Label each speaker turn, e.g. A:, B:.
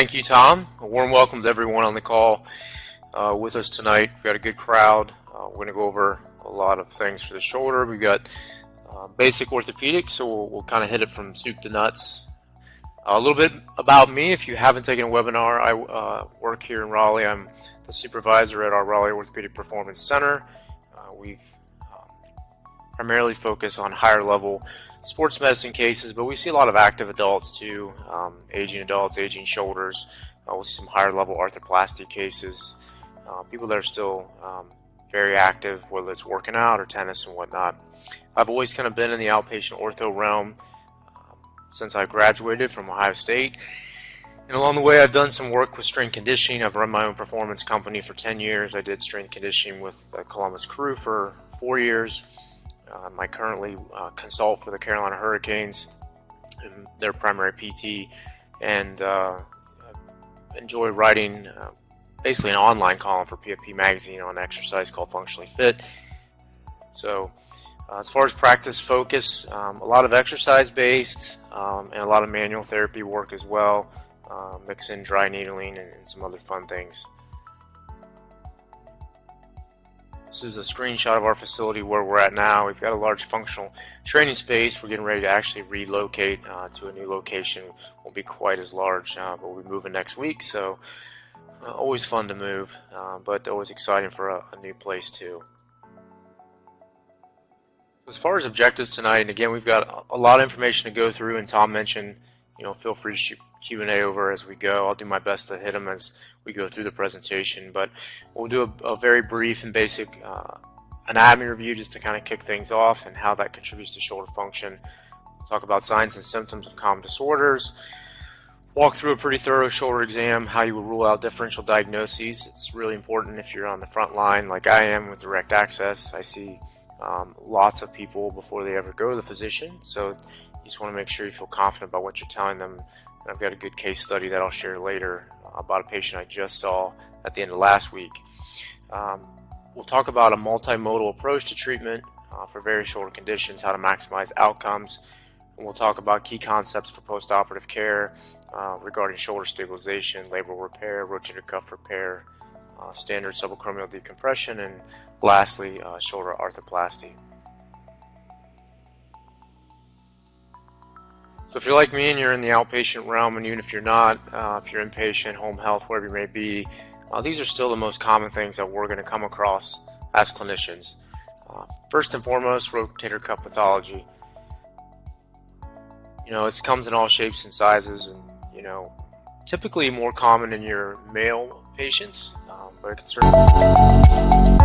A: Thank you, Tom. A warm welcome to everyone on the call with us tonight. We've got a good crowd. We're going to go over a lot of things for the shoulder. We've got basic orthopedics, so we'll kind of hit it from soup to nuts. A little bit about me. If you haven't taken a webinar, I work here in Raleigh. I'm the supervisor at our Raleigh Orthopedic Performance Center. We've primarily focus on higher level sports medicine cases, but we see a lot of active adults too, aging adults, aging shoulders. We'll see some higher level arthroplasty cases, people that are still very active, whether it's working out or tennis and whatnot. I've always kind of been in the outpatient ortho realm since I graduated from Ohio State. And along the way, I've done some work with strength conditioning. I've run my own performance company for 10 years. I did strength conditioning with Columbus Crew for 4 years. I currently consult for the Carolina Hurricanes, and their primary PT, and enjoy writing basically an online column for PFP Magazine on exercise called Functionally Fit. So as far as practice focus, a lot of exercise based and a lot of manual therapy work as well, mix in dry needling and some other fun things. This is a screenshot of our facility where we're at now. We've got a large functional training space. We're getting ready to actually relocate to a new location. Won't be quite as large, but we'll be moving next week. So always fun to move, but always exciting for a new place too. As far as objectives tonight, and again, we've got a lot of information to go through, and Tom mentioned, feel free to shoot Q&A over as we go. I'll do my best to hit them as we go through the presentation, but we'll do a very brief and basic anatomy review just to kind of kick things off and how that contributes to shoulder function. We'll talk about signs and symptoms of common disorders, walk through a pretty thorough shoulder exam, how you would rule out differential diagnoses. It's really important if you're on the front line like I am with direct access. I see lots of people before they ever go to the physician, so you just want to make sure you feel confident about what you're telling them. And I've got a good case study that I'll share later about a patient I just saw at the end of last week. We'll talk about a multimodal approach to treatment for various shoulder conditions, how to maximize outcomes, and we'll talk about key concepts for post-operative care regarding shoulder stabilization, labral repair, rotator cuff repair, standard subacromial decompression, and lastly, shoulder arthroplasty. So if you're like me and you're in the outpatient realm, and even if you're not, if you're inpatient, home health, wherever you may be, these are still the most common things that we're going to come across as clinicians. First and foremost, rotator cuff pathology. It comes in all shapes and sizes, and typically more common in your male patients, but it can certainly